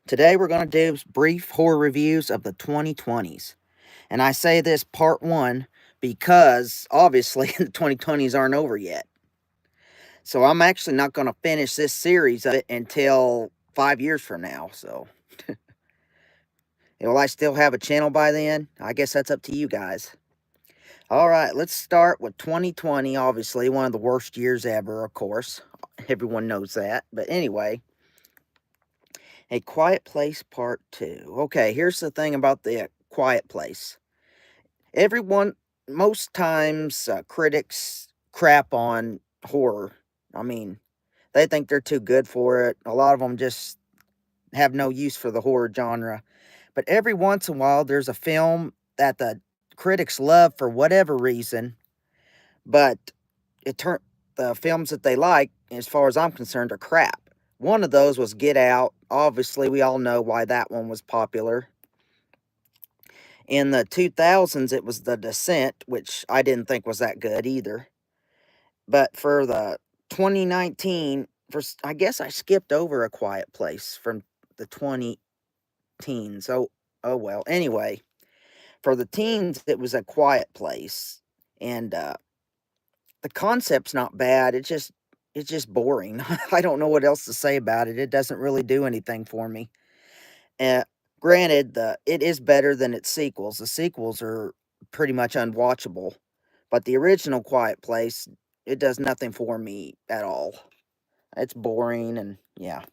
Today we're going to do brief horror reviews of the 2020s. And I say this part one because obviously the 2020s aren't over yet. So I'm actually not going to finish this series of it until 5 years from now. So will I still have a channel by then? I guess that's up to you guys. All right, let's start with 2020. Obviously, one of the worst years ever, of course. Everyone knows that. But anyway, A Quiet Place Part 2. Okay, here's the thing about The Quiet Place. Everyone, most times, critics crap on horror. I mean, they think they're too good for it. A lot of them just have no use for the horror genre. But every once in a while, there's a film that the critics love for whatever reason, but the films that they like, as far as I'm concerned, are crap. One of those was Get Out. Obviously, we all know why that one was popular. In the 2000s, it was The Descent, which I didn't think was that good either. But for the 2019, I guess I skipped over A Quiet Place from the 20 teens. Oh well. Anyway, for the teens, it was A Quiet Place, and the concept's not bad. It's just boring. I don't know what else to say about it. It doesn't really do anything for me. Uh, Granted, it is better than its sequels. The sequels are pretty much unwatchable, but the original Quiet Place, it does nothing for me at all. It's boring, and yeah,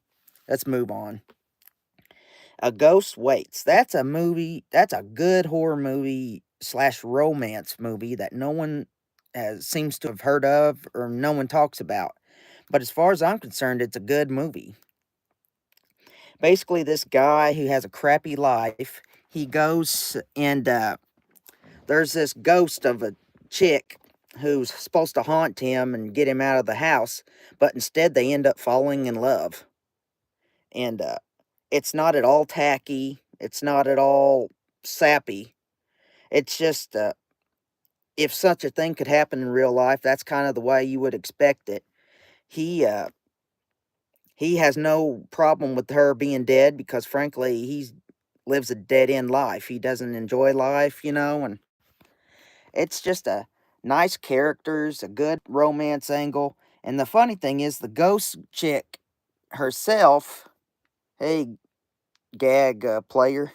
let's move on. A Ghost Waits. That's a movie. That's a good horror movie slash romance movie that no one seems to have heard of or no one talks about. But as far as I'm concerned, it's a good movie. Basically, this guy who has a crappy life, he goes and there's this ghost of a chick who's supposed to haunt him and get him out of the house, but instead they end up falling in love. And it's not at all tacky, it's not at all sappy. It's just if such a thing could happen in real life, that's kind of the way you would expect it. He uh he has no problem with her being dead because frankly, he lives a dead end life. He doesn't enjoy life, and it's just a nice characters, a good romance angle. And the funny thing is, the ghost chick herself, hey, gag player.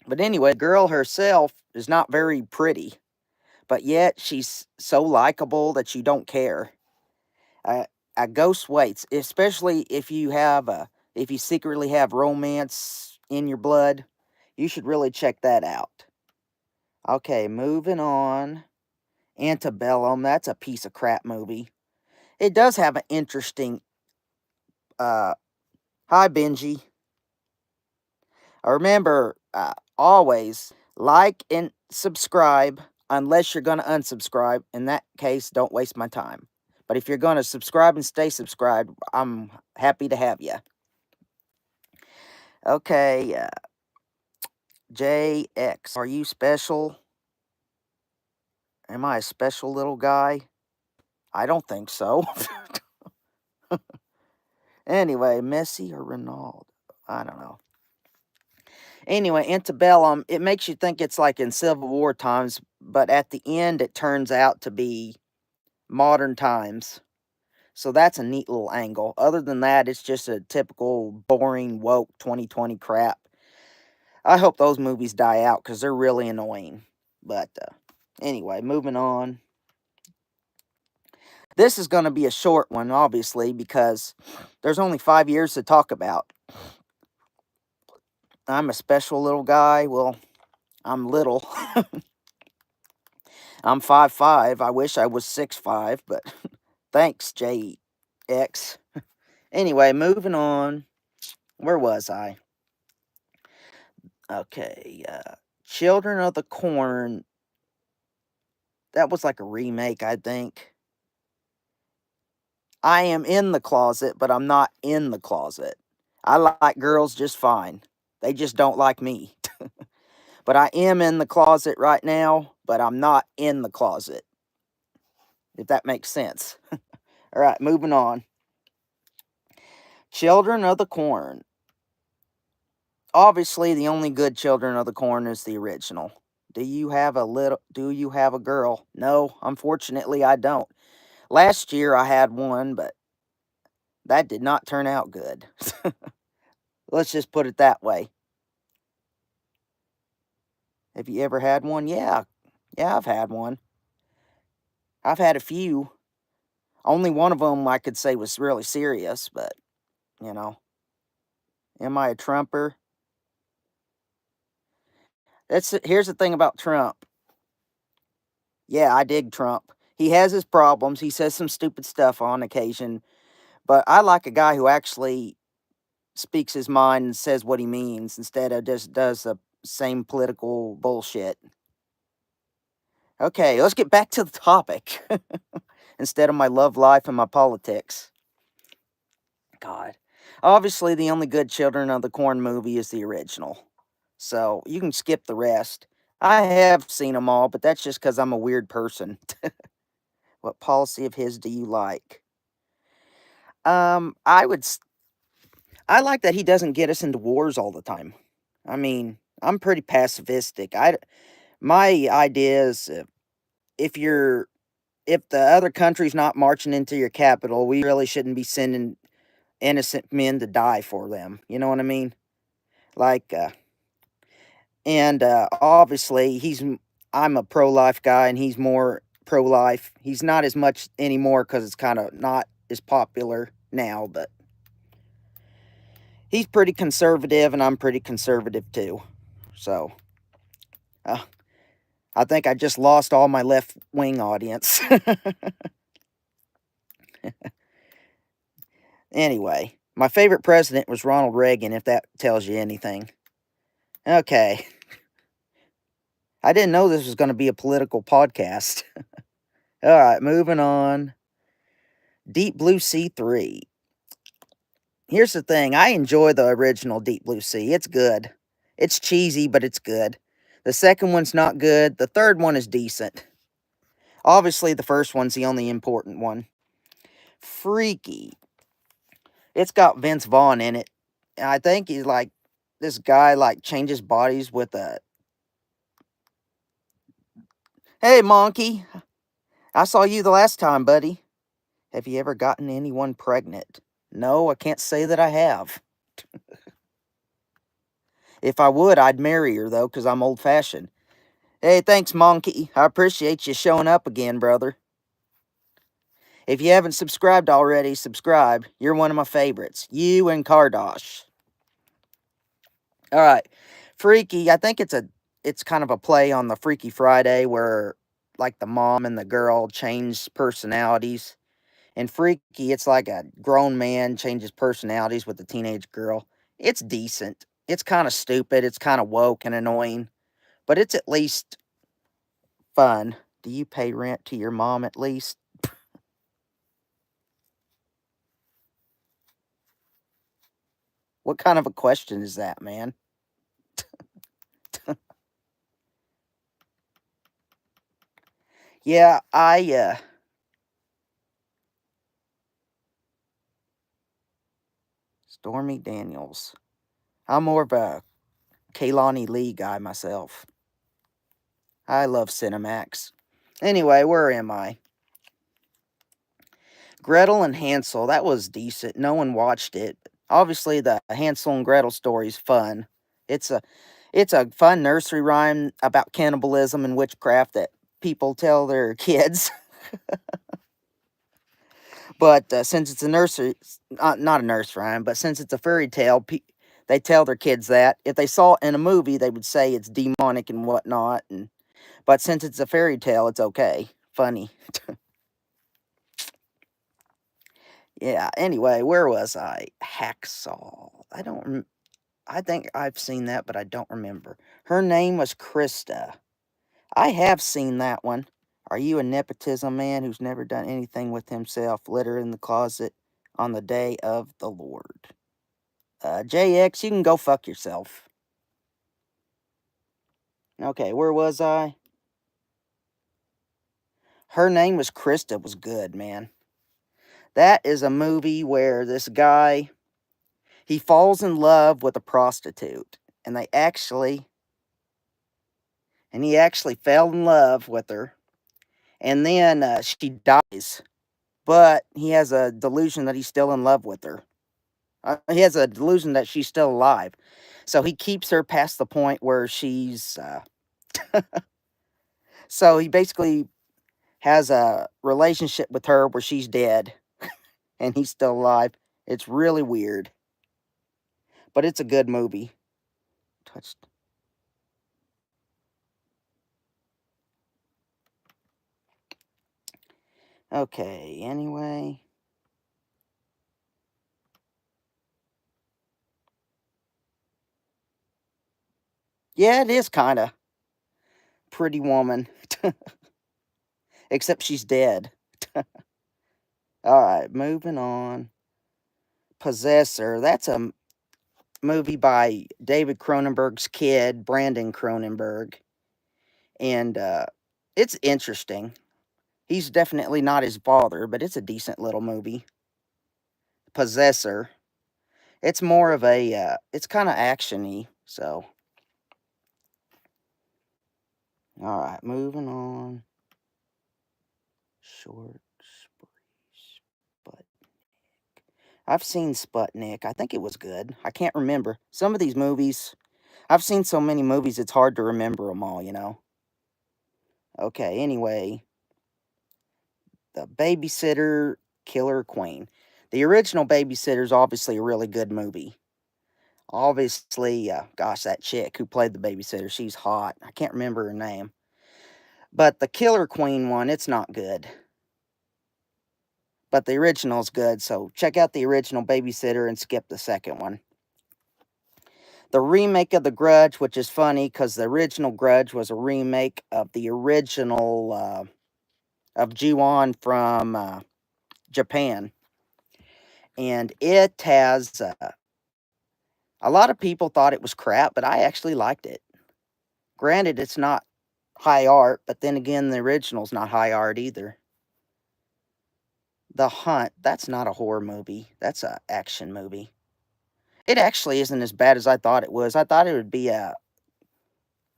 But anyway, the girl herself is not very pretty, but yet she's so likable that you don't care. Uh, a ghost waits, especially if you secretly have romance in your blood. You should really check that out. Okay, moving on. Antebellum, that's a piece of crap movie. It does have an interesting, uh, hi Benji. Remember, always like and subscribe unless you're going to unsubscribe. In that case, don't waste my time. But if you're going to subscribe and stay subscribed, I'm happy to have you. Okay, JX, are you special? Am I a special little guy? I don't think so. Anyway, Messi or Ronaldo? I don't know. Anyway, Antebellum, it makes you think it's like in Civil War times, but at the end it turns out to be modern times. So that's a neat little angle. Other than that, it's just a typical boring, woke 2020 crap. I hope those movies die out because they're really annoying. But anyway, moving on. This is going to be a short one, obviously, because there's only 5 years to talk about. I'm a special little guy. Well, I'm little. I'm 5'5". I wish I was 6'5", but thanks, JX. Anyway, moving on. Where was I? Okay, Children of the Corn. That was like a remake, I think. I am in the closet, but I'm not in the closet. I like girls just fine. They just don't like me. But I am in the closet right now, but I'm not in the closet. If that makes sense. All right, moving on. Children of the Corn. Obviously, the only good Children of the Corn is the original. Do you have a girl? No, unfortunately I don't. Last year I had one, but that did not turn out good. Let's just put it that way. Have you ever had one? Yeah. Yeah, I've had one. I've had a few. Only one of them I could say was really serious, but, you know, am I a Trumper? Here's the thing about Trump. Yeah, I dig Trump. He has his problems. He says some stupid stuff on occasion, but I like a guy who actually speaks his mind and says what he means instead of just does the same political bullshit. Okay, let's get back to the topic instead of my love life and my politics. God. Obviously, the only good Children of the Corn movie is the original. So you can skip the rest. I have seen them all, but that's just because I'm a weird person. What policy of his do you like? I would. I like that he doesn't get us into wars all the time. I mean, I'm pretty pacifistic. My idea is if you're if the other country's not marching into your capital, we really shouldn't be sending innocent men to die for them. You know what I mean? Like, and obviously I'm a pro-life guy, and he's more pro-life. He's not as much anymore because it's kind of not as popular now, but he's pretty conservative, and I'm pretty conservative too. So, uh, I think I just lost all my left wing audience. Anyway, my favorite president was Ronald Reagan, if that tells you anything. Okay. I didn't know this was going to be a political podcast. All right, moving on. Deep Blue Sea 3. Here's the thing, I enjoy the original Deep Blue Sea. It's good. It's cheesy, but it's good. The second one's not good. The third one is decent. Obviously, the first one's the only important one. Freaky. It's got Vince Vaughn in it. And I think he's like, this guy like changes bodies with a... Hey, monkey. I saw you the last time, buddy. Have you ever gotten anyone pregnant? No, I can't say that I have. If I would, I'd marry her, though, because I'm old-fashioned. Hey, thanks, monkey. I appreciate you showing up again, brother. If you haven't subscribed already, subscribe. You're one of my favorites. You and Kardosh. All right. Freaky, I think it's kind of a play on the Freaky Friday where, like, the mom and the girl change personalities. And Freaky, it's like a grown man changes personalities with a teenage girl. It's decent. It's kind of stupid. It's kind of woke and annoying. But it's at least fun. Do you pay rent to your mom at least? What kind of a question is that, man? Yeah, Stormy Daniels. I'm more of a Kaylani Lee guy myself. I love Cinemax. Anyway, where am I? Gretel and Hansel. That was decent. No one watched it. Obviously, the Hansel and Gretel story is fun. It's a it's a fun nursery rhyme about cannibalism and witchcraft that people tell their kids. But since it's a nursery, not a nursery rhyme, but since it's a fairy tale, they tell their kids that. If they saw it in a movie, they would say it's demonic and whatnot. But since it's a fairy tale, it's okay. Funny. Yeah, anyway, where was I? Hacksaw. I think I've seen that, but I don't remember. Her name was Krista. I have seen that one. Are you a nepotism man who's never done anything with himself? Litter in the closet on the day of the Lord. JX, you can go fuck yourself. Okay, where was I? Her name was Krista was good, man. That is a movie where this guy, he falls in love with a prostitute. and he actually fell in love with her, and then she dies. But he has a delusion that he's still in love with her. He has a delusion that she's still alive, so he keeps her past the point where she's. So he basically has a relationship with her where she's dead and he's still alive. It's really weird, but it's a good movie. Touched. Okay, anyway. Yeah, it is kind of Pretty Woman, except she's dead. All right, moving on. Possessor. That's a movie by David Cronenberg's kid, Brandon Cronenberg. And it's interesting. He's definitely not his father, but it's a decent little movie. Possessor. It's more of a, it's kind of actiony. So, all right, moving on. Short spree, Sputnik. I've seen Sputnik. I think it was good. I can't remember. Some of these movies, I've seen so many movies, it's hard to remember them all, you know? Okay, anyway, The Babysitter Killer Queen. The original Babysitter is obviously a really good movie. Obviously, gosh, that chick who played the babysitter, she's hot. I can't remember her name. But the Killer Queen one, it's not good. But the original's good, so check out the original Babysitter and skip the second one. The remake of The Grudge, which is funny because the original Grudge was a remake of the original of Ju-on from Japan. And it has, a lot of people thought it was crap, but I actually liked it. Granted, it's not high art, but then again, the original's not high art either. The Hunt, that's not a horror movie. That's a action movie. It actually isn't as bad as I thought it was. I thought it would be a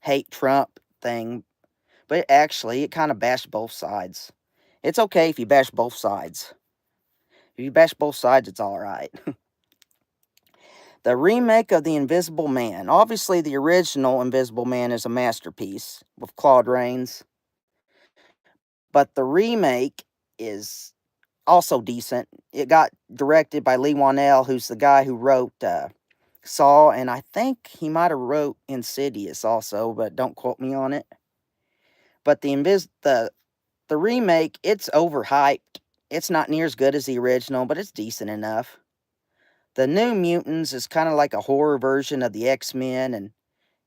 hate Trump thing, but it kind of bashed both sides. It's okay if you bash both sides. If you bash both sides, it's all right. The remake of The Invisible Man. Obviously, the original Invisible Man is a masterpiece with Claude Rains, but the remake is also decent. It got directed by Lee Wanell, who's the guy who wrote Saw, and I think he might have wrote Insidious also, but don't quote me on it. But the remake, it's overhyped. It's not near as good as the original, but it's decent enough. The New Mutants is kind of like a horror version of the X-Men, and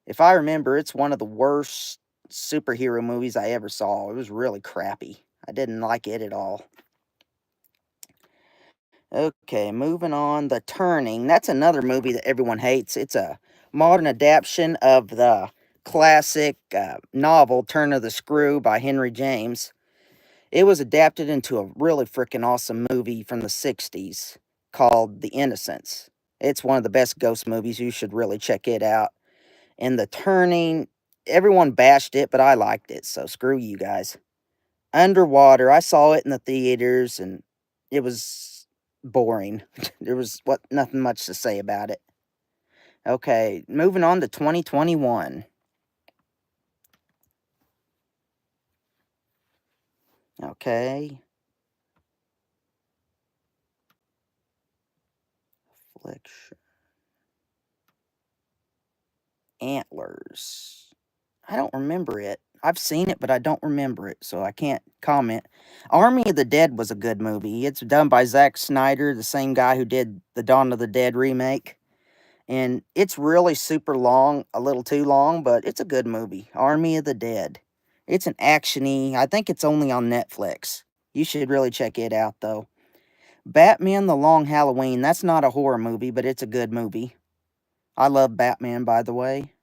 if I remember, it's one of the worst superhero movies I ever saw. It was really crappy. I didn't like it at all. Okay, moving on. The Turning. That's another movie that everyone hates. It's a modern adaptation of the classic novel Turn of the Screw by Henry James. It was adapted into a really freaking awesome movie from the 60s called The Innocents. It's one of the best ghost movies. You should really check it out. And The Turning, everyone bashed it, but I liked it, so screw you guys. Underwater, I saw it in the theaters, and it was boring. There was nothing much to say about it. Okay, moving on to 2021. Okay. Affliction. Antlers. I don't remember it. I've seen it, but I don't remember it, so I can't comment. Army of the Dead was a good movie. It's done by Zack Snyder, the same guy who did the Dawn of the Dead remake. And it's really super long, a little too long, but it's a good movie. Army of the Dead. It's an actiony. I think it's only on Netflix. You should really check it out, though. Batman The Long Halloween. That's not a horror movie, but it's a good movie. I love Batman, by the way.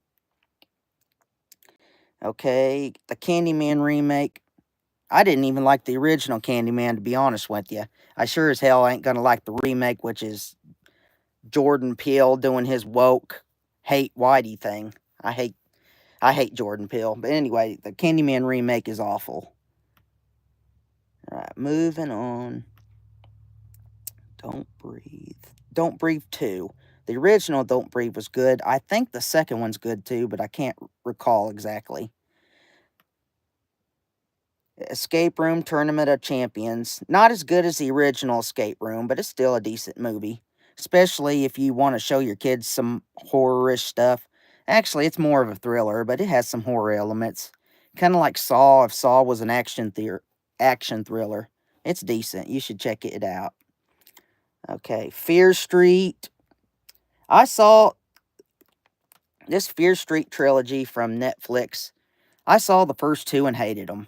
Okay, the Candyman remake. I didn't even like the original Candyman, to be honest with you. I sure as hell ain't gonna like the remake, which is Jordan Peele doing his woke hate Whitey thing. I hate Jordan Peele. But anyway, the Candyman remake is awful. Alright, moving on. Don't Breathe. Don't Breathe 2. The original Don't Breathe was good. I think the second one's good too, but I can't recall exactly. Escape Room Tournament of Champions. Not as good as the original Escape Room, but it's still a decent movie. Especially if you want to show your kids some horror-ish stuff. Actually, it's more of a thriller, but it has some horror elements. Kind of like Saw, if Saw was an action thriller. It's decent. You should check it out. Okay, Fear Street. I saw this Fear Street trilogy from Netflix. I saw the first two and hated them.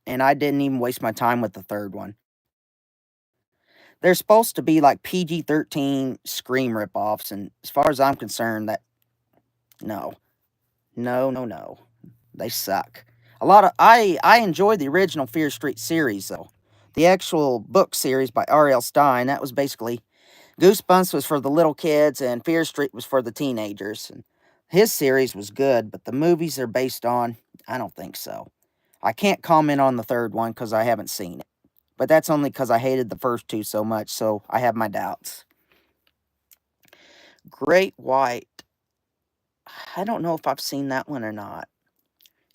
And I didn't even waste my time with the third one. They're supposed to be like PG-13 Scream ripoffs, and as far as I'm concerned, no. No, no, no. They suck. I enjoyed the original Fear Street series, though. The actual book series by R.L. Stine, that was basically Goosebumps was for the little kids, and Fear Street was for the teenagers. And his series was good, but the movies they're based on, I don't think so. I can't comment on the third one because I haven't seen it. But that's only because I hated the first two so much, so I have my doubts. Great White. I don't know if I've seen that one or not.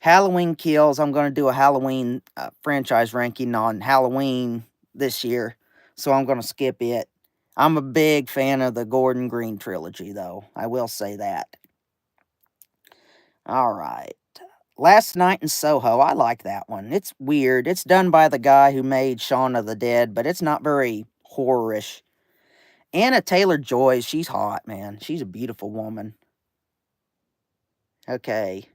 Halloween Kills. I'm going to do a Halloween franchise ranking on Halloween this year, so I'm going to skip it. I'm a big fan of the Gordon Green trilogy, though. I will say that. All right. Last Night in Soho. I like that one. It's weird. It's done by the guy who made Shaun of the Dead, but it's not very horror-ish. Anna Taylor-Joy, she's hot, man. She's a beautiful woman. Okay.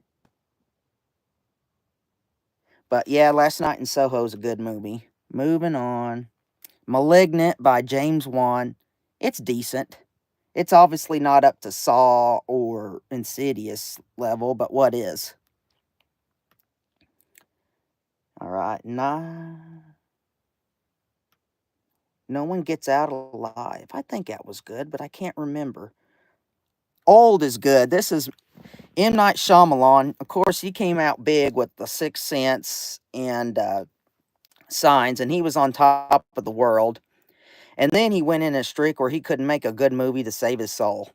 But yeah, Last Night in Soho is a good movie. Moving on. Malignant by James Wan. It's decent. It's obviously not up to Saw or Insidious level, but what is? Alright, nah. No One Gets Out Alive. I think that was good, but I can't remember. Old is good. This is M. Night Shyamalan. Of course, he came out big with The Sixth Sense and Signs, and he was on top of the world. And then he went in a streak where he couldn't make a good movie to save his soul.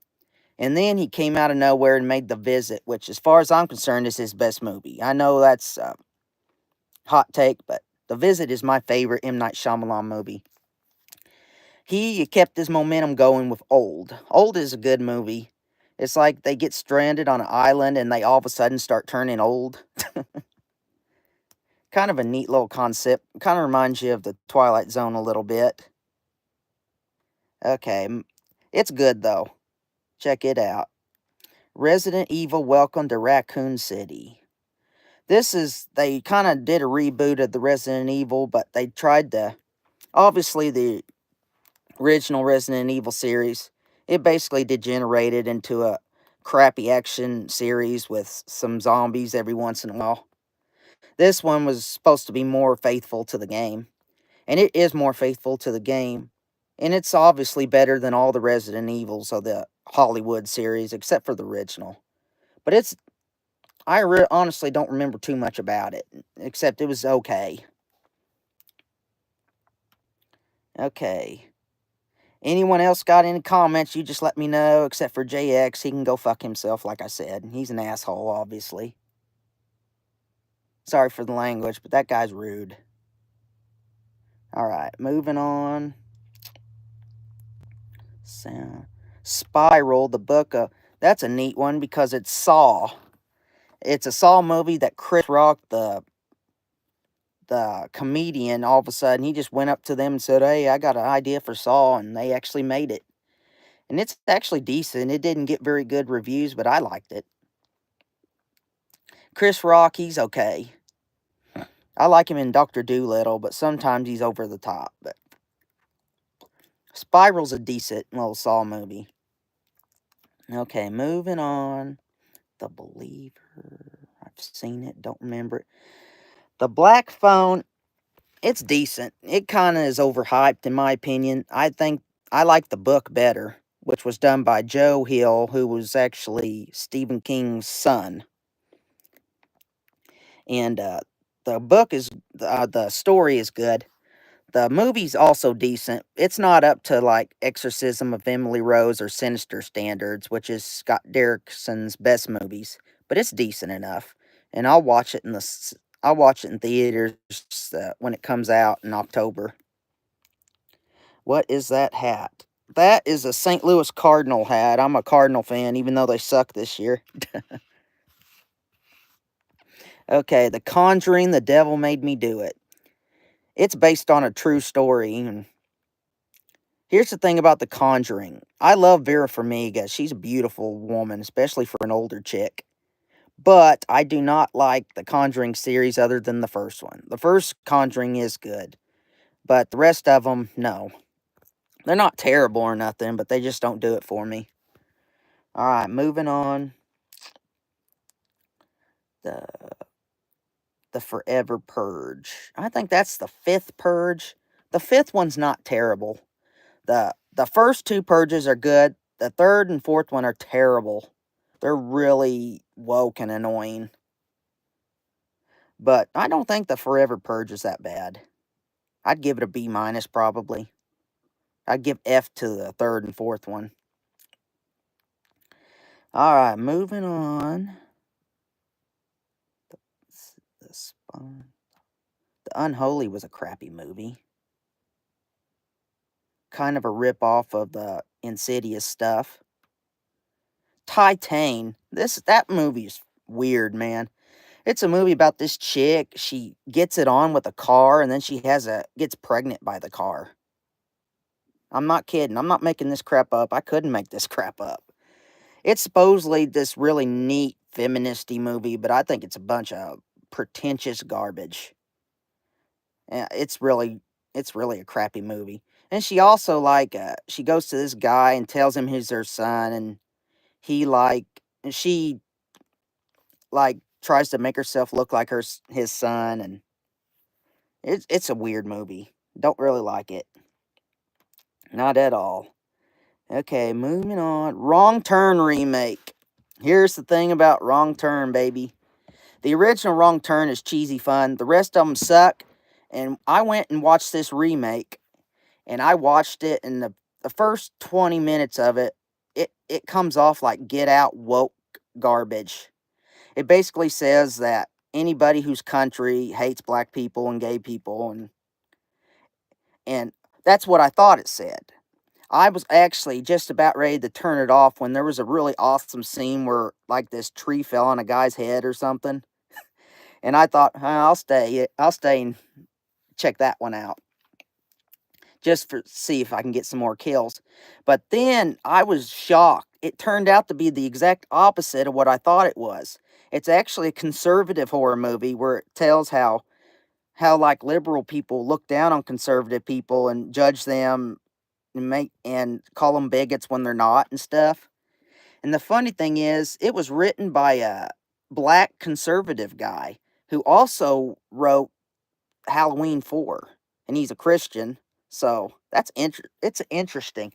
And then he came out of nowhere and made The Visit, which, as far as I'm concerned, is his best movie. I know that's a hot take, but The Visit is my favorite M. Night Shyamalan movie. He kept his momentum going with Old. Old is a good movie. It's like they get stranded on an island and they all of a sudden start turning old. Kind of a neat little concept. Kind of reminds you of the Twilight Zone a little bit. Okay, it's good though. Check it out. Resident Evil Welcome to Raccoon City. They kind of did a reboot of the Resident Evil, but they tried to, obviously the original Resident Evil series, it basically degenerated into a crappy action series with some zombies every once in a while. This one was supposed to be more faithful to the game, and it is more faithful to the game, and it's obviously better than all the Resident Evils of the Hollywood series, except for the original. But I honestly don't remember too much about it, except it was okay. Okay. Anyone else got any comments, you just let me know, except for JX. He can go fuck himself, like I said. He's an asshole, obviously. Sorry for the language, but that guy's rude. Alright, moving on. Spiral, the book of... That's a neat one because it's Saw. It's a Saw movie that Chris Rock, the comedian, all of a sudden, he just went up to them and said, hey, I got an idea for Saw, and they actually made it. And it's actually decent. It didn't get very good reviews, but I liked it. Chris Rock, he's okay. I like him in Dr. Dolittle, but sometimes he's over the top. But Spiral's a decent little Saw movie. Okay, moving on. The Believer. I've seen it, don't remember it. The Black Phone, it's decent. It kind of is overhyped, in my opinion. I think I like the book better. which was done by Joe Hill, who was actually Stephen King's son. And the story is good. The movie's also decent. It's not up to like Exorcism of Emily Rose or Sinister standards, which is Scott Derrickson's best movies, but it's decent enough. And I'll watch it in theaters when it comes out in October. What is that hat? That is a St. Louis Cardinal hat. I'm a Cardinal fan, even though they suck this year. Okay, The Conjuring, The Devil Made Me Do It. It's based on a true story. And here's the thing about The Conjuring. I love Vera Farmiga. She's a beautiful woman, especially for an older chick. But I do not like the Conjuring series other than the first one. The first Conjuring is good, but the rest of them, no. They're not terrible or nothing, but they just don't do it for me. Alright, moving on. The Forever Purge. I think that's the fifth Purge. The fifth one's not terrible. The first two Purges are good. The third and fourth one are terrible. They're really woke and annoying. But I don't think the Forever Purge is that bad. I'd give it a B minus probably. I'd give F to the third and fourth one. Alright, moving on. The Spawn. The Unholy was a crappy movie. Kind of a rip-off of the Insidious stuff. Titan. That movie's weird, man. It's a movie about this chick. She gets it on with a car, and then she gets pregnant by the car. I'm not kidding. I'm not making this crap up. I couldn't make this crap up. It's supposedly this really neat feministy movie, but I think it's a bunch of pretentious garbage. It's really a crappy movie. And she also she goes to this guy and tells him he's her son, and she tries to make herself look like his son, and it's a weird movie. Don't really like it. Not at all. Okay, moving on. Wrong Turn remake. Here's the thing about Wrong Turn, baby. The original Wrong Turn is cheesy fun. The rest of them suck. And I went and watched this remake, and I watched it, and the first 20 minutes of it comes off like Get Out woke garbage. It basically says that anybody whose country hates black people and gay people, and that's what I thought it said. I was actually just about ready to turn it off when there was a really awesome scene where like this tree fell on a guy's head or something. And I thought, I'll stay and check that one out. Just for see if I can get some more kills. But then I was shocked. It turned out to be the exact opposite of what I thought it was. It's actually a conservative horror movie where it tells how like liberal people look down on conservative people and judge them and call them bigots when they're not and stuff. And the funny thing is, it was written by a black conservative guy who also wrote Halloween 4, and he's a Christian. So it's interesting.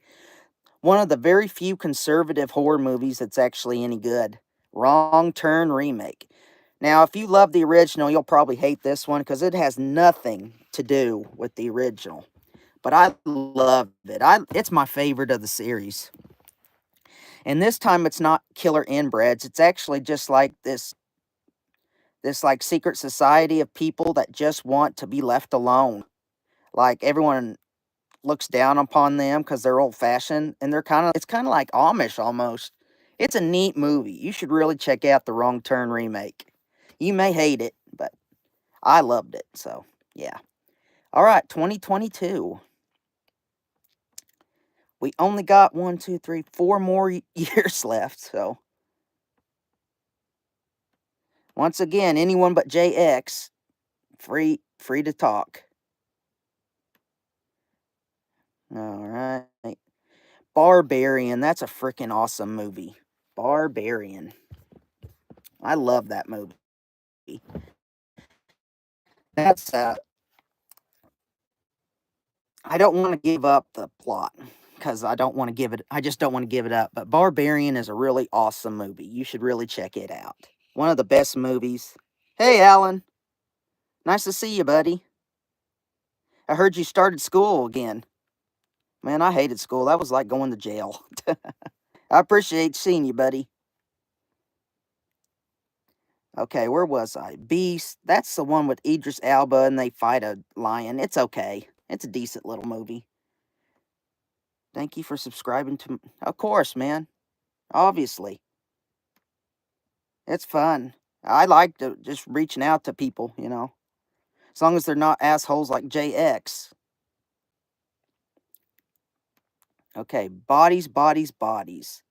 One of the very few conservative horror movies that's actually any good. Wrong Turn remake. Now, if you love the original, you'll probably hate this one because it has nothing to do with the original. But I love it. It's my favorite of the series. And this time it's not killer inbreds. It's actually just like this like secret society of people that just want to be left alone. Like everyone looks down upon them because they're old fashioned, and it's kind of like Amish almost. It's a neat movie. You should really check out the Wrong Turn remake. You may hate it, but I loved it. So yeah. All right, 2022. We only got 1, 2, 3, 4 more years left. So once again, anyone but JX, free to talk. All right. Barbarian. That's a freaking awesome movie. Barbarian. I love that movie. That's I don't want to give up the plot because I don't want to give it. I just don't want to give it up. But Barbarian is a really awesome movie. You should really check it out. One of the best movies. Hey, Alan. Nice to see you, buddy. I heard you started school again. Man, I hated school. That was like going to jail. I appreciate seeing you, buddy. Okay, where was I? Beast. That's the one with Idris Elba and they fight a lion. It's okay. It's a decent little movie. Thank you for subscribing to. Of course, man. Obviously. It's fun. I like just reaching out to people, you know. As long as they're not assholes like JX. Okay, Bodies, Bodies, Bodies.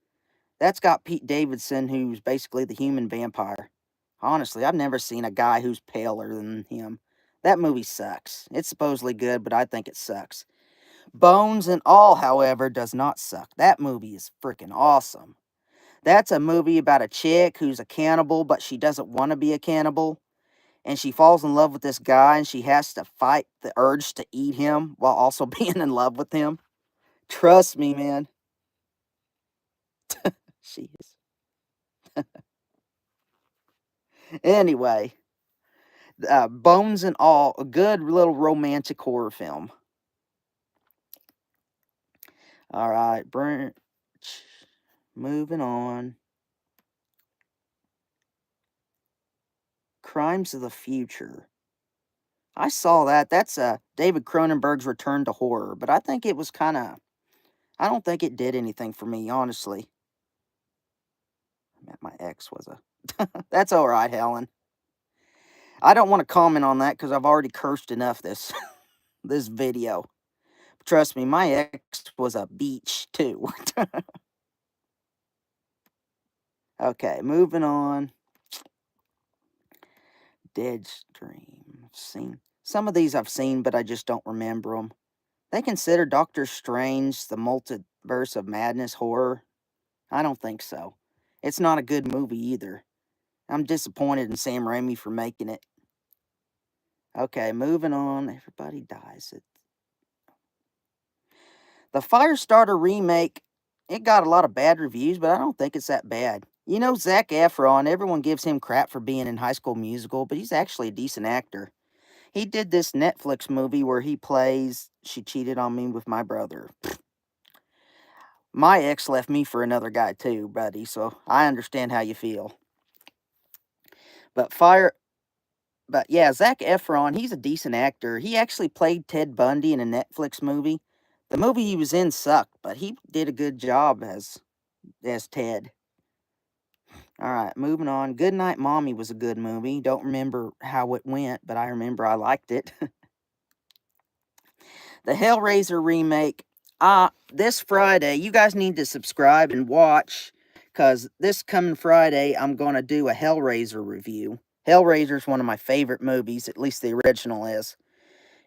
That's got Pete Davidson, who's basically the human vampire. Honestly, I've never seen a guy who's paler than him. That movie sucks. It's supposedly good, but I think it sucks. Bones and All, however, does not suck. That movie is freaking awesome. That's a movie about a chick who's a cannibal, but she doesn't want to be a cannibal. And she falls in love with this guy, and she has to fight the urge to eat him while also being in love with him. Trust me, man. She is. Anyway, Bones and All, a good little romantic horror film. All right, Brent. Moving on. Crimes of the Future. I saw that. That's David Cronenberg's return to horror, but I think it was kind of. I don't think it did anything for me, honestly. My ex was a. That's all right, Helen. I don't want to comment on that because I've already cursed enough this this video. Trust me, my ex was a beach too. Okay, moving on. Deadstream. I've seen some of these. I've seen, but I just don't remember them. They consider Doctor Strange the Multiverse of Madness horror. I don't think so. It's not a good movie either. I'm disappointed in Sam Raimi for making it. Okay, moving on. Everybody dies. The Firestarter remake, it got a lot of bad reviews, but I don't think it's that bad. You know, Zac Efron, everyone gives him crap for being in High School Musical, but he's actually a decent actor. He did this Netflix movie where he plays She Cheated on Me with My Brother. My ex left me for another guy too, buddy, so I understand how you feel. But yeah, Zac Efron, he's a decent actor. He actually played Ted Bundy in a Netflix movie. The movie he was in sucked, but he did a good job as Ted. Alright, moving on. Goodnight Mommy was a good movie. Don't remember how it went, but I remember I liked it. The Hellraiser remake. This Friday, you guys need to subscribe and watch, because this coming Friday, I'm going to do a Hellraiser review. Hellraiser is one of my favorite movies, at least the original is.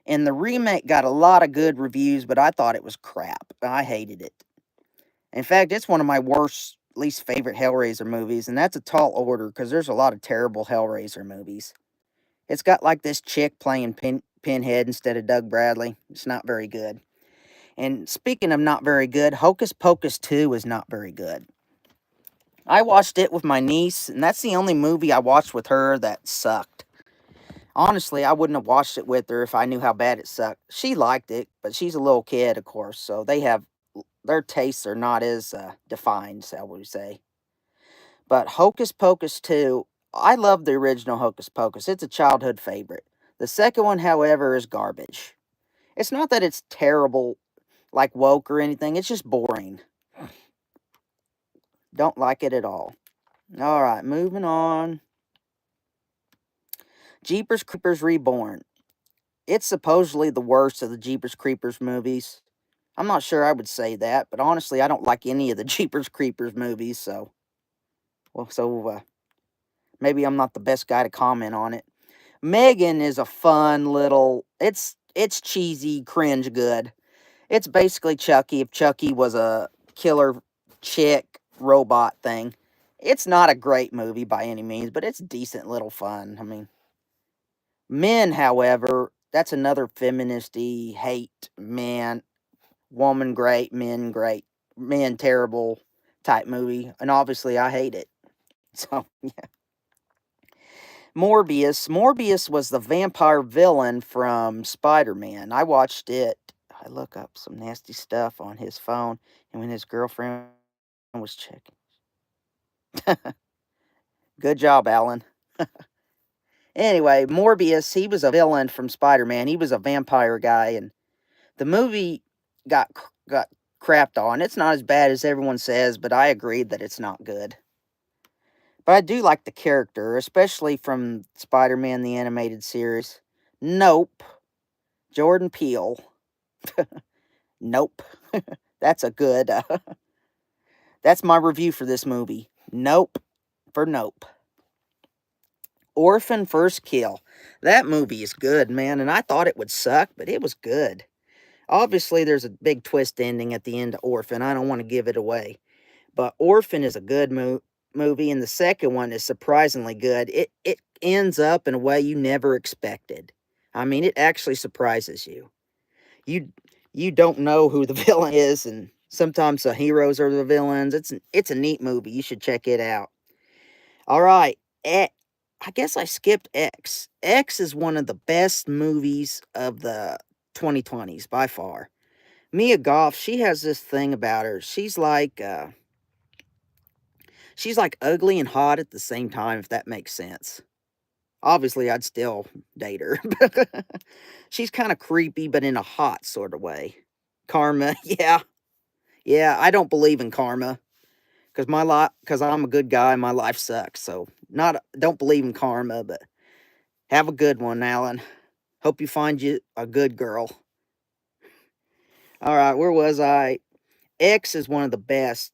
And the remake got a lot of good reviews, but I thought it was crap. I hated it. In fact, it's one of my worst, least favorite Hellraiser movies, and that's a tall order, because there's a lot of terrible Hellraiser movies. It's got like this chick playing Pinhead instead of Doug Bradley. It's not very good. And speaking of not very good, Hocus Pocus 2 is not very good. I watched it with my niece, and that's the only movie I watched with her that sucked. Honestly, I wouldn't have watched it with her if I knew how bad it sucked. She liked it, but she's a little kid, of course, so their tastes are not as defined, shall we say. But Hocus Pocus 2, I love the original Hocus Pocus. It's a childhood favorite. The second one, however, is garbage. It's not that it's terrible, like woke or anything. It's just boring. Don't like it at all. Alright, moving on. Jeepers Creepers Reborn. It's supposedly the worst of the Jeepers Creepers movies. I'm not sure I would say that, but honestly, I don't like any of the Jeepers Creepers movies, so... maybe I'm not the best guy to comment on it. Megan is a fun little... It's cheesy, cringe good. It's basically Chucky if Chucky was a killer chick robot thing. It's not a great movie by any means, but it's decent little fun. I mean, Men, however, that's another feministy hate, man. woman great, men great, men terrible type movie. And obviously, I hate it. So, yeah. Morbius. Morbius was the vampire villain from Spider Man. I watched it. I look up some nasty stuff on his phone, and when his girlfriend was checking. Good job, Alan. Anyway, Morbius, he was a villain from Spider Man. He was a vampire guy, and the movie got crapped on. It's not as bad as everyone says, but I agreed that it's not good. But I do like the character, especially from Spider Man the Animated Series. Nope. Jordan Peele. Nope. That's a good. That's my review for this movie. Nope. For nope. Orphan First Kill. That movie is good, man, and I thought it would suck, but it was good. Obviously, there's a big twist ending at the end of Orphan. I don't want to give it away. But Orphan is a good movie, and the second one is surprisingly good. It ends up in a way you never expected. I mean, it actually surprises you. You you don't know who the villain is, and sometimes the heroes are the villains. It's a neat movie. You should check it out. All right, I guess I skipped X. X is one of the best movies of the 2020s by far. Mia Goth, she has this thing about her. She's like ugly and hot at the same time, if that makes sense. Obviously, I'd still date her. She's kind of creepy, but in a hot sort of way. Karma, yeah. Yeah, I don't believe in karma because I'm a good guy, my life sucks. So, not don't believe in karma, but have a good one, Alan. Hope you find you a good girl. All right, where was I? X is one of the best.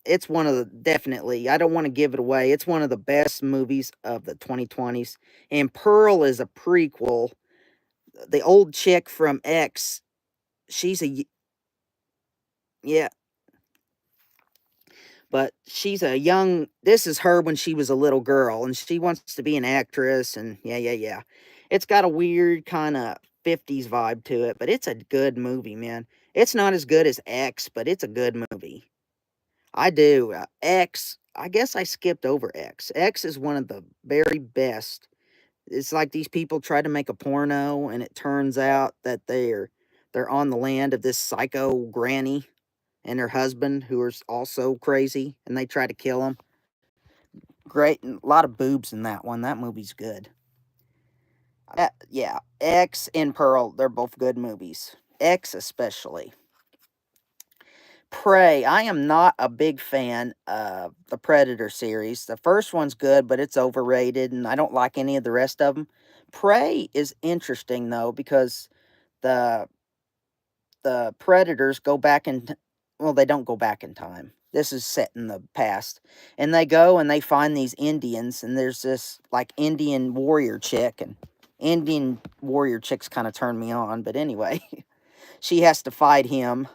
It's one of the definitely. I don't want to give it away. It's one of the best movies of the 2020s. And Pearl is a prequel. The old chick from X, she's a yeah, but she's a young. This is her when she was a little girl, and she wants to be an actress. And yeah. It's got a weird kind of 50s vibe to it, but it's a good movie, man. It's not as good as X, but it's a good movie. I do. X, I guess I skipped over X. X is one of the very best. It's like these people try to make a porno, and it turns out that they're on the land of this psycho granny and her husband, who are also crazy, and they try to kill him. Great, and a lot of boobs in that one. That movie's good. Yeah, X and Pearl, they're both good movies. X especially. Prey. I am not a big fan of the Predator series. The first one's good, but it's overrated, and I don't like any of the rest of them. Prey is interesting though because the the Predators go back in. Well, they don't go back in time. This is set in the past, and they go and they find these Indians, and there's this like Indian warrior chick, and Indian warrior chicks kind of turn me on. But anyway, she has to fight him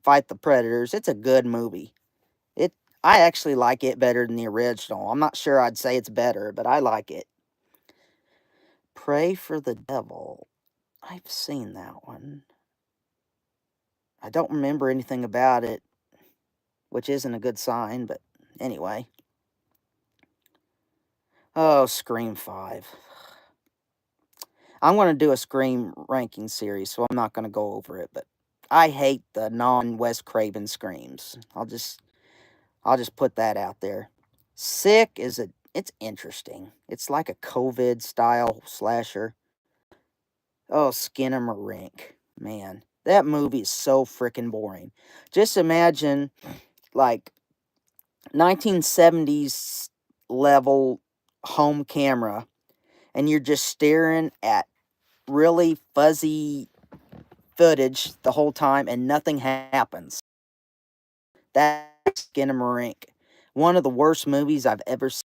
fight the Predators. It's a good movie. It I actually like it better than the original. I'm not sure I'd say it's better, but I like it. Pray for the Devil. I've seen that one. I don't remember anything about it, which isn't a good sign, but anyway. Oh, Scream 5. I'm going to do a Scream ranking series, so I'm not going to go over it, but I hate the non-Wes Craven Screams. I'll just put that out there. Sick it's interesting. It's like a COVID style slasher. Oh, Skinnamarink. Man, that movie is so freaking boring. Just imagine like 1970s level home camera and you're just staring at really fuzzy footage the whole time and nothing happens. That's Skinnamarink. One of the worst movies I've ever seen.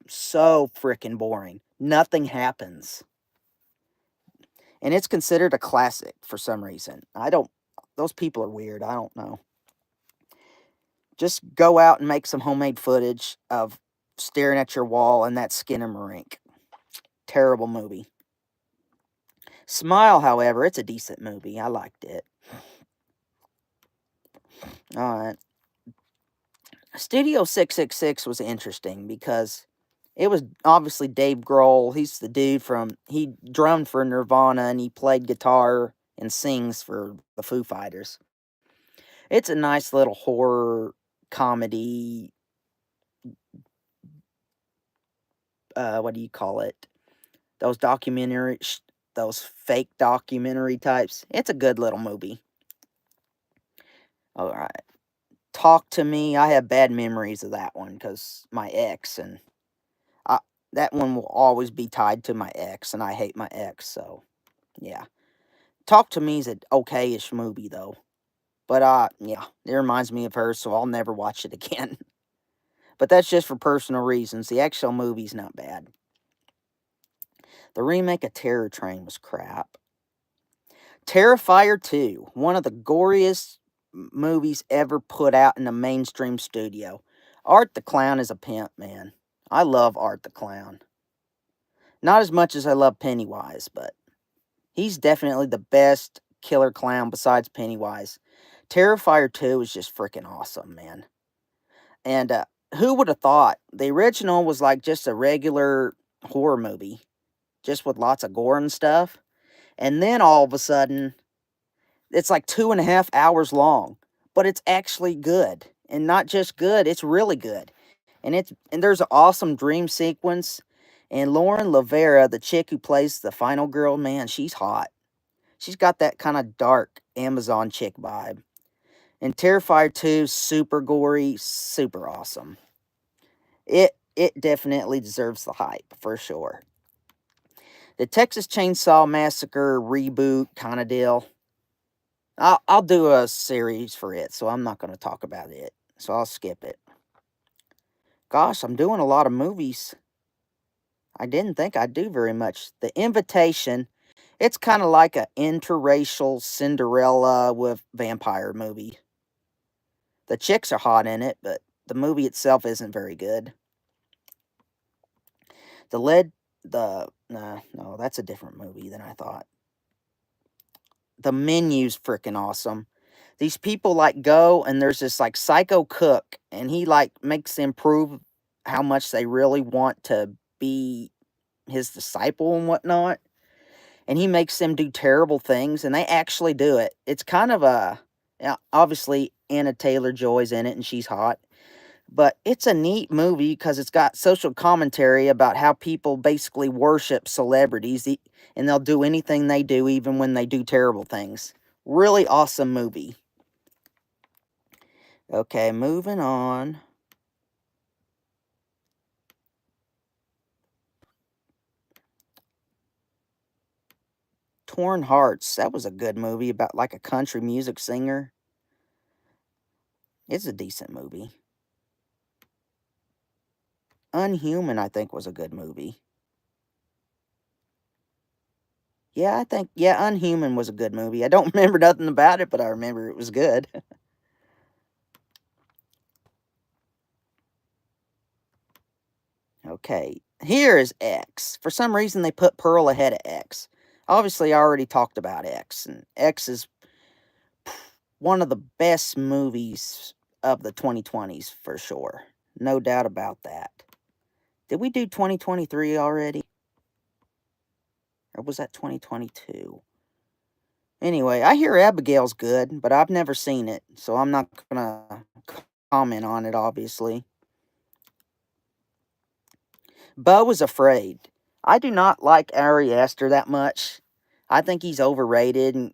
So freaking boring. Nothing happens. And it's considered a classic for some reason. Those people are weird. I don't know. Just go out and make some homemade footage of staring at your wall and that Skinnamarink. Terrible movie. Smile, however, it's a decent movie. I liked it. Alright. Studio 666 was interesting because it was obviously Dave Grohl. He's the dude he drummed for Nirvana and he played guitar and sings for the Foo Fighters. It's a nice little horror comedy, what do you call it? Those those fake documentary types. It's a good little movie. Alright. Talk to Me. I have bad memories of that one because my ex, and I, that one will always be tied to my ex, and I hate my ex, so yeah. Talk to Me is an okay-ish movie, though. But, yeah, it reminds me of her, so I'll never watch it again. But that's just for personal reasons. The actual movie's not bad. The remake of Terror Train was crap. Terrifier 2, one of the goriest movies ever put out in a mainstream studio. Art the Clown is a pimp, man. I love Art the Clown. Not as much as I love Pennywise, but he's definitely the best killer clown besides Pennywise. Terrifier 2 is just freaking awesome, man. And who would have thought? The original was like just a regular horror movie, just with lots of gore and stuff. And then all of a sudden, it's like 2.5 hours long, but it's actually good. And not just good, it's really good. And there's an awesome dream sequence. And Lauren Lavera, the chick who plays the final girl, man, she's hot. She's got that kind of dark Amazon chick vibe. And Terrifier 2, super gory, super awesome. It definitely deserves the hype, for sure. The Texas Chainsaw Massacre reboot kind of deal. I'll do a series for it, so I'm not going to talk about it. So I'll skip it. Gosh, I'm doing a lot of movies. I didn't think I'd do very much. The Invitation, it's kind of like an interracial Cinderella with vampire movie. The chicks are hot in it, but the movie itself isn't very good. No, that's a different movie than I thought. The Menu's freaking awesome. These people like go and there's this like psycho cook and he like makes them prove how much they really want to be his disciple and whatnot. And he makes them do terrible things and they actually do it. It's kind of obviously Anna Taylor-Joy's in it and she's hot. But it's a neat movie because it's got social commentary about how people basically worship celebrities and they'll do anything they do even when they do terrible things. Really awesome movie. Okay, moving on. Torn Hearts. That was a good movie about like a country music singer. It's a decent movie. Unhuman, I think, was a good movie. Yeah, Unhuman was a good movie. I don't remember nothing about it, but I remember it was good. Okay, here is X. For some reason, they put Pearl ahead of X. Obviously, I already talked about X, and X is one of the best movies of the 2020s for sure. No doubt about that. Did we do 2023 already? Or was that 2022? Anyway, I hear Abigail's good, but I've never seen it, so I'm not gonna comment on it, obviously. Beau is Afraid. I do not like Ari Aster that much. I think he's overrated and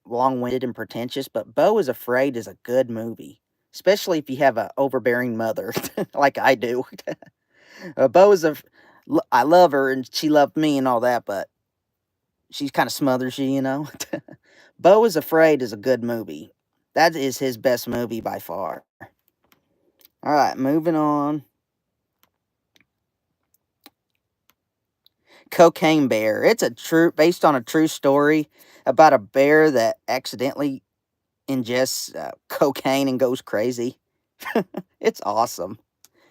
long-winded and pretentious, but Beau is Afraid is a good movie. Especially if you have an overbearing mother, like I do. Beau is I love her, and she loved me and all that, but she's kind of smothersy, you know? Beau is Afraid is a good movie. That is his best movie by far. Alright, moving on. Cocaine Bear. It's based on a true story about a bear that accidentally ingests cocaine and goes crazy. It's awesome.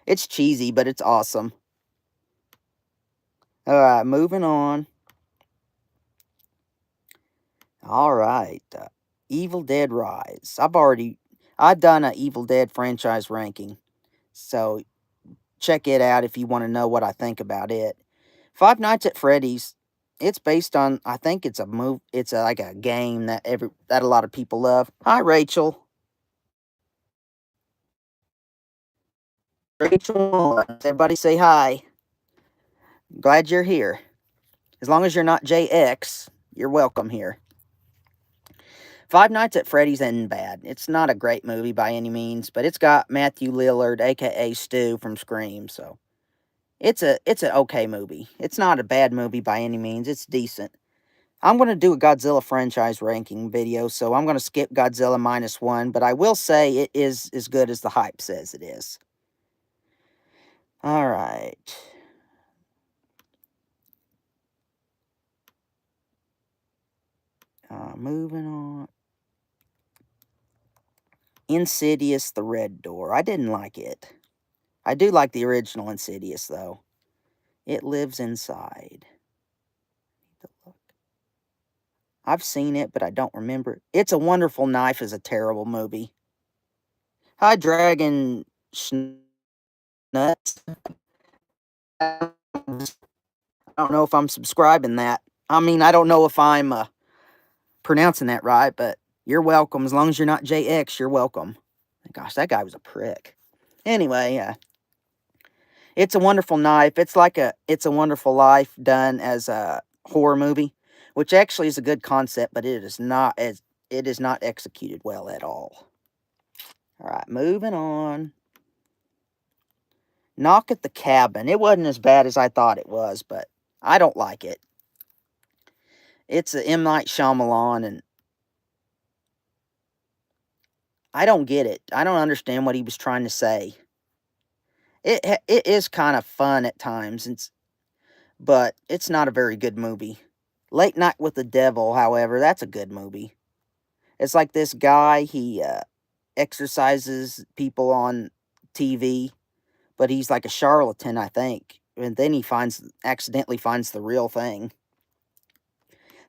It's cheesy, but it's awesome. All right, moving on. All right. Evil Dead Rise. I've done a Evil Dead franchise ranking. So check it out if you want to know what I think about it. Five Nights at Freddy's. It's based on, I think it's a move. It's like a game that a lot of people love. Hi, Rachel. Rachel, everybody say hi. Glad you're here. As long as you're not JX, you're welcome here. Five Nights at Freddy's isn't bad. It's not a great movie by any means, but it's got Matthew Lillard, aka Stu from Scream, so it's an okay movie. It's not a bad movie by any means. It's decent. I'm going to do a Godzilla franchise ranking video, so I'm going to skip Godzilla -1, but I will say it is as good as the hype says it is. All right. Moving on. Insidious the Red Door. I didn't like it. I do like the original Insidious, though. It lives inside. I've seen it, but I don't remember it. It's a Wonderful Knife is a terrible movie. Hi, Dragon Nuts. I don't know if I'm subscribing that. I mean, I don't know if I'm pronouncing that right, but you're welcome. As long as you're not JX, you're welcome. Gosh, that guy was a prick. Anyway, It's a Wonderful Knife. It's a Wonderful Life done as a horror movie, which actually is a good concept, but it is not executed well at all. All right, moving on. Knock at the Cabin. It wasn't as bad as I thought it was, but I don't like it. It's a M. Night Shyamalan, and I don't get it. I don't understand what he was trying to say. It is kind of fun at times, but it's not a very good movie. Late Night with the Devil, however, that's a good movie. It's like this guy, he exercises people on TV, but he's like a charlatan, I think. And then he accidentally finds the real thing.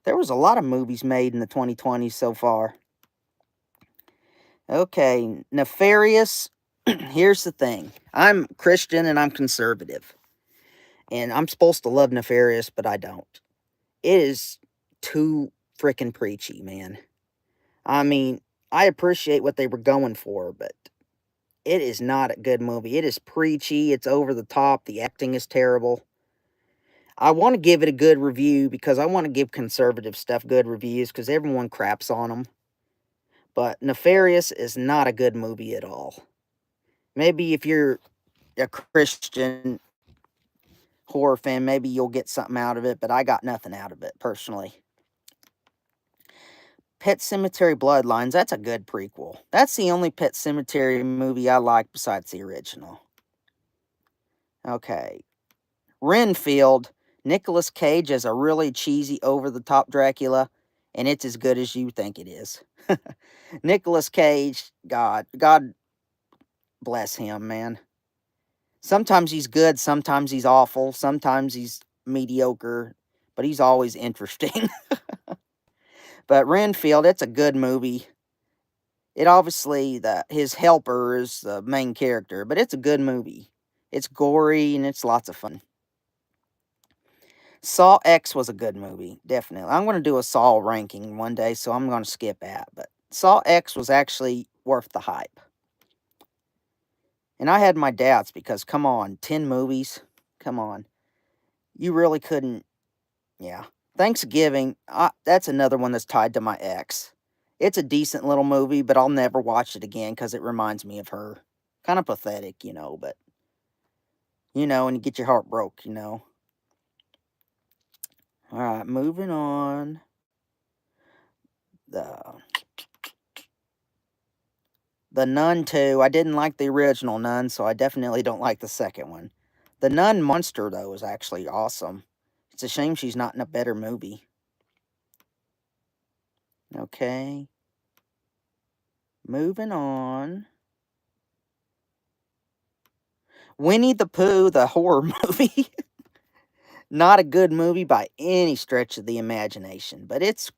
There was a lot of movies made in the 2020s so far. Okay, Nefarious. Here's the thing. I'm Christian and I'm conservative. And I'm supposed to love Nefarious, but I don't. It is too freaking preachy, man. I mean, I appreciate what they were going for, but it is not a good movie. It is preachy. It's over the top. The acting is terrible. I want to give it a good review because I want to give conservative stuff good reviews because everyone craps on them. But Nefarious is not a good movie at all. Maybe if you're a Christian horror fan, maybe you'll get something out of it, but I got nothing out of it personally. Pet Cemetery Bloodlines, that's a good prequel. That's the only Pet Cemetery movie I like besides the original. Okay. Renfield, Nicolas Cage as a really cheesy, over-the-top Dracula, and it's as good as you think it is. Nicolas Cage, God bless him, man. Sometimes he's good, sometimes he's awful, sometimes he's mediocre, but he's always interesting. But Renfield, it's a good movie. It obviously, his helper is the main character, but it's a good movie. It's gory and it's lots of fun. Saw X was a good movie, definitely. I'm going to do a Saw ranking one day, so I'm going to skip that. But Saw X was actually worth the hype. And I had my doubts because, come on, 10 movies? Come on. You really couldn't. Yeah. Thanksgiving, that's another one that's tied to my ex. It's a decent little movie, but I'll never watch it again because it reminds me of her. Kind of pathetic, but, and you get your heart broke, All right, moving on. The Nun 2, I didn't like the original Nun, so I definitely don't like the second one. The Nun Monster, though, is actually awesome. It's a shame she's not in a better movie. Okay. Moving on. Winnie the Pooh, the horror movie. Not a good movie by any stretch of the imagination, but it's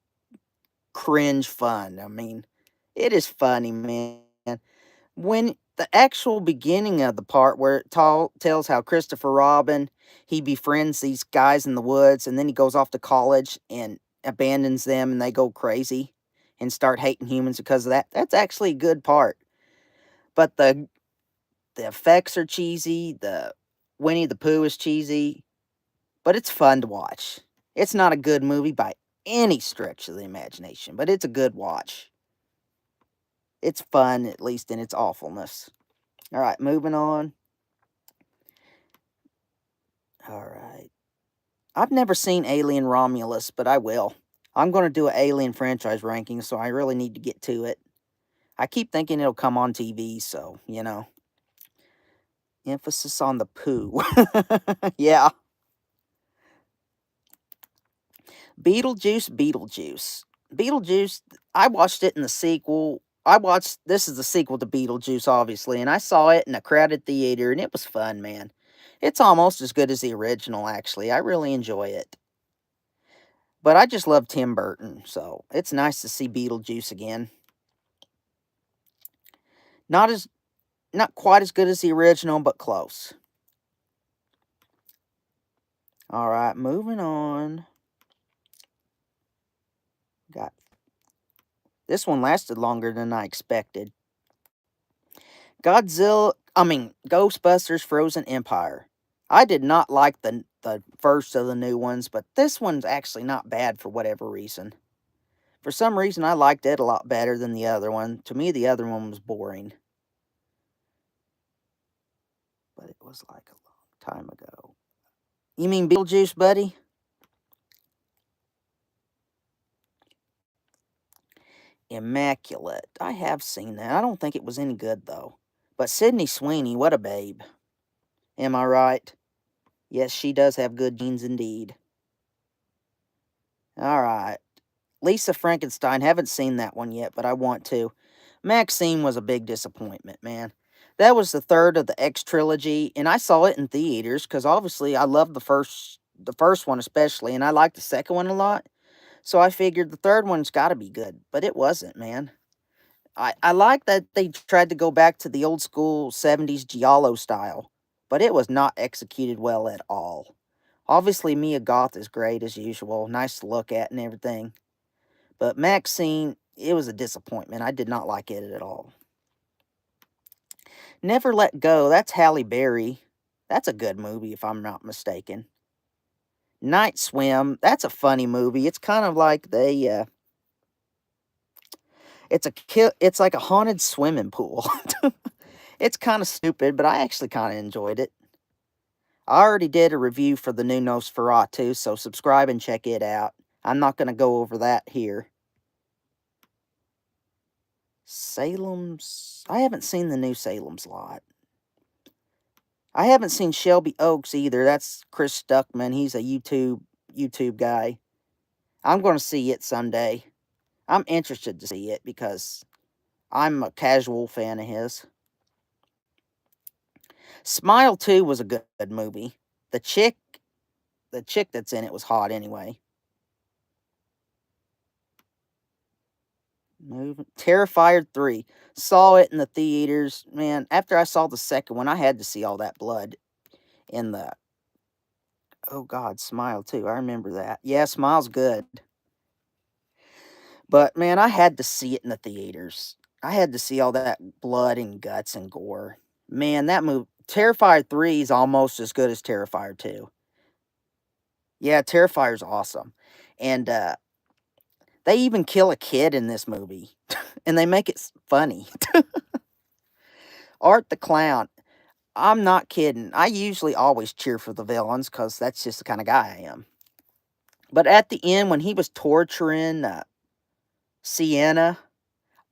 cringe fun. I mean, it is funny, man. When the actual beginning of the part where it tells how Christopher Robin, he befriends these guys in the woods, and then he goes off to college and abandons them, and they go crazy and start hating humans because of that. That's actually a good part. But the effects are cheesy. The Winnie the Pooh is cheesy, but it's fun to watch. It's not a good movie by any stretch of the imagination, but it's a good watch. It's fun, at least in its awfulness. All right, moving on. All right. I've never seen Alien Romulus, but I will. I'm going to do an Alien franchise ranking, so I really need to get to it. I keep thinking it'll come on TV, so, emphasis on the poo. Yeah. Beetlejuice, I watched it in the sequel. This is the sequel to Beetlejuice, obviously, and I saw it in a crowded theater, and it was fun, man. It's almost as good as the original, actually. I really enjoy it. But I just love Tim Burton, so it's nice to see Beetlejuice again. Not as Not quite as good as the original, but close. All right, moving on. Got This one lasted longer than I expected. Ghostbusters Frozen Empire. I did not like the first of the new ones, but this one's actually not bad for whatever reason. For some reason, I liked it a lot better than the other one. To me, the other one was boring. But it was like a long time ago. You mean Beetlejuice, buddy? Immaculate. I have seen that. I don't think it was any good, though. But Sydney Sweeney, what a babe. Am I right? Yes, she does have good genes indeed. All right. Lisa Frankenstein. Haven't seen that one yet, but I want to. Maxine was a big disappointment, man. That was the third of the X trilogy, and I saw it in theaters because obviously I loved the first one especially, and I liked the second one a lot. So I figured the third one's got to be good, but it wasn't, man. I like that they tried to go back to the old school 70s Giallo style, but it was not executed well at all. Obviously, Mia Goth is great as usual, nice to look at and everything. But Maxine, it was a disappointment. I did not like it at all. Never Let Go, that's Halle Berry. That's a good movie, if I'm not mistaken. Night Swim, that's a funny movie. It's kind of like it's like a haunted swimming pool. It's kind of stupid, but I actually kind of enjoyed it. I already did a review for the new Nosferatu, so subscribe and check it out. I'm not going to go over that here. I haven't seen the new Salem's Lot. I haven't seen Shelby Oaks either. That's Chris Stuckman. He's a YouTube guy. I'm going to see it someday. I'm interested to see it because I'm a casual fan of his. Smile 2 was a good movie. The chick that's in it was hot anyway. Terrifier 3. Saw it in the theaters. Man, after I saw the second one, I had to see all that blood in the... Oh, God, Smile 2. I remember that. Yeah, Smile's good. But, man, I had to see it in the theaters. I had to see all that blood and guts and gore. Man, that movie... Terrifier 3 is almost as good as Terrifier 2. Yeah, Terrifier's awesome. And, they even kill a kid in this movie. And they make it funny. Art the Clown. I'm not kidding. I usually always cheer for the villains because that's just the kind of guy I am. But at the end, when he was torturing Sienna,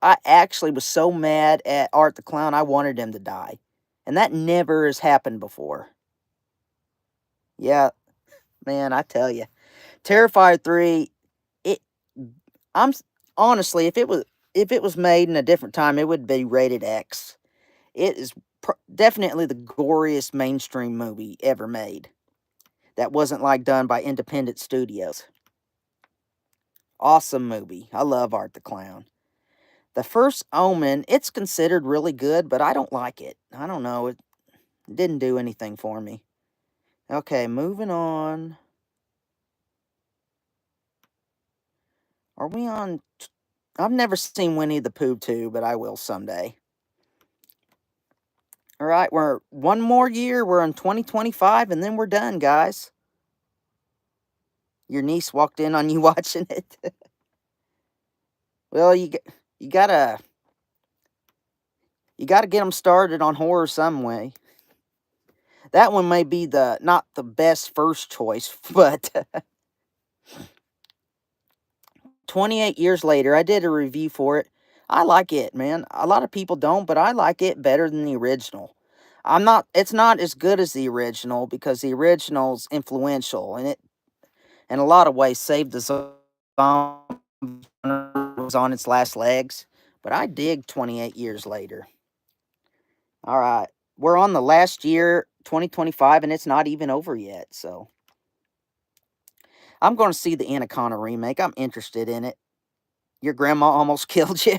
I actually was so mad at Art the Clown, I wanted him to die. And that never has happened before. Yeah, man, I tell you. Terrifier 3, it I'm honestly, if it was made in a different time, it would be rated X. It is definitely the goriest mainstream movie ever made. That wasn't like done by independent studios. Awesome movie. I love Art the Clown. The First Omen, it's considered really good, but I don't like it. I don't know. It didn't do anything for me. Okay, moving on. Are we on? I've never seen Winnie the Pooh 2, but I will someday. All right, we're one more year. We're in 2025, and then we're done, guys. Your niece walked in on you watching it. Well, you gotta you gotta get them started on horror some way. That one may be the not the best first choice, but 28 years later, I did a review for it. I like it, man. A lot of people don't, but I like it better than the original. It's not as good as the original because the original's influential and it in a lot of ways saved the zombie was on its last legs. But I dig 28 years later. All right. We're on the last year, 2025, and it's not even over yet. So I'm going to see the Anaconda remake. I'm interested in it. Your grandma almost killed you.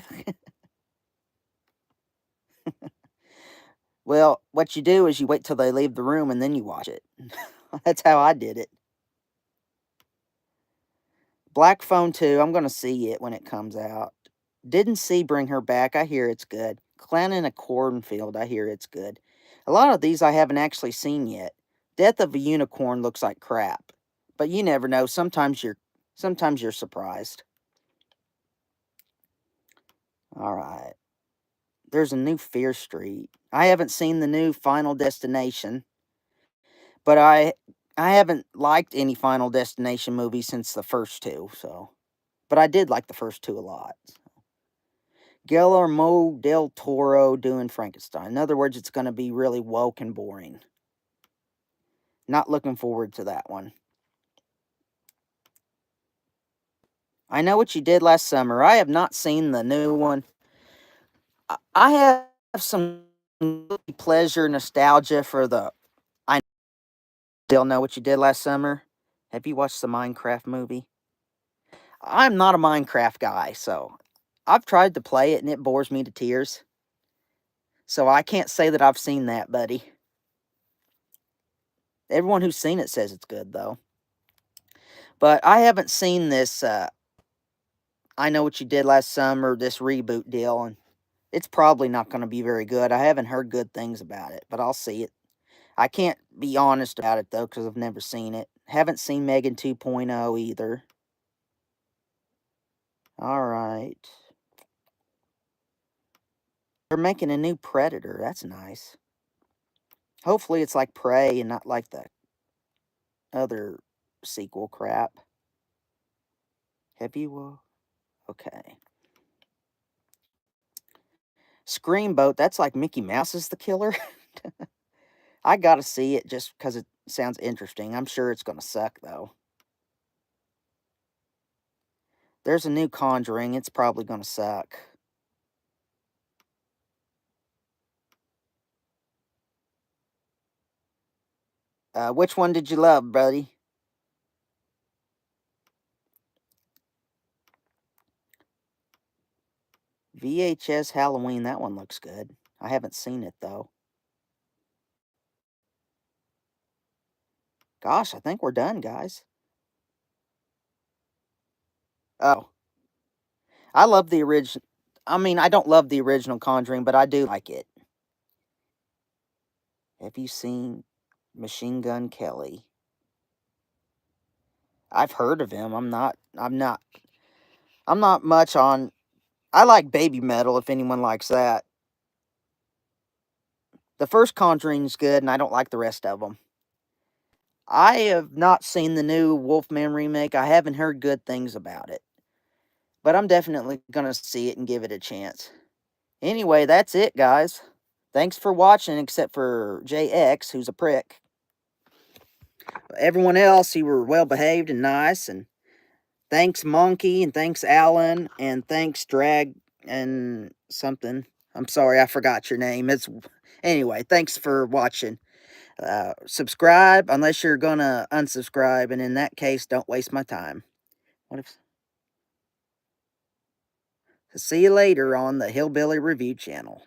Well, what you do is you wait till they leave the room and then you watch it. That's how I did it. Black Phone 2, I'm going to see it when it comes out. Didn't see Bring Her Back. I hear it's good. Clown in a Cornfield. I hear it's good. A lot of these I haven't actually seen yet. Death of a Unicorn looks like crap. But you never know. Sometimes you're surprised. All right. There's a new Fear Street. I haven't seen the new Final Destination, but I haven't liked any Final Destination movie since the first two, so but I did like the first two a lot. Guillermo del Toro doing Frankenstein. In other words, it's going to be really woke and boring. Not looking forward to that one. I Know What You Did Last Summer. I have not seen the new one. I have some pleasure, nostalgia for the I Still Know What You Did Last Summer. Have you watched the Minecraft movie? I'm not a Minecraft guy, so I've tried to play it and it bores me to tears. So I can't say that I've seen that, buddy. Everyone who's seen it says it's good, though. But I haven't seen this I Know What You Did Last Summer, this reboot deal, and it's probably not going to be very good. I haven't heard good things about it, but I'll see it. I can't be honest about it, though, because I've never seen it. Haven't seen Megan 2.0 either. Alright. They're making a new Predator. That's nice. Hopefully it's like Prey and not like the other sequel crap. Have you? Okay. Screamboat, that's like Mickey Mouse is the killer. I gotta see it just because it sounds interesting. I'm sure it's gonna suck, though. There's a new Conjuring. It's probably gonna suck. Which one did you love, buddy? VHS Halloween. That one looks good. I haven't seen it, though. Gosh, I think we're done, guys. Oh, I love the original. I mean, I don't love the original Conjuring, but I do like it. Have you seen Machine Gun Kelly? I've heard of him. I'm not much on. I like baby metal. If anyone likes that, the first Conjuring's good, and I don't like the rest of them. I have not seen the new Wolfman remake. I haven't heard good things about it, but I'm definitely gonna see it and give it a chance. Anyway, that's it, guys. Thanks for watching, except for JX, who's a prick. Everyone else, you were well behaved and nice, and thanks Monkey, and thanks Alan, and thanks Drag and something. I'm sorry, I forgot your name. It's anyway. Thanks for watching. Subscribe unless you're gonna unsubscribe, and in that case, don't waste my time. What if? See you later on the Hillbilly Review channel.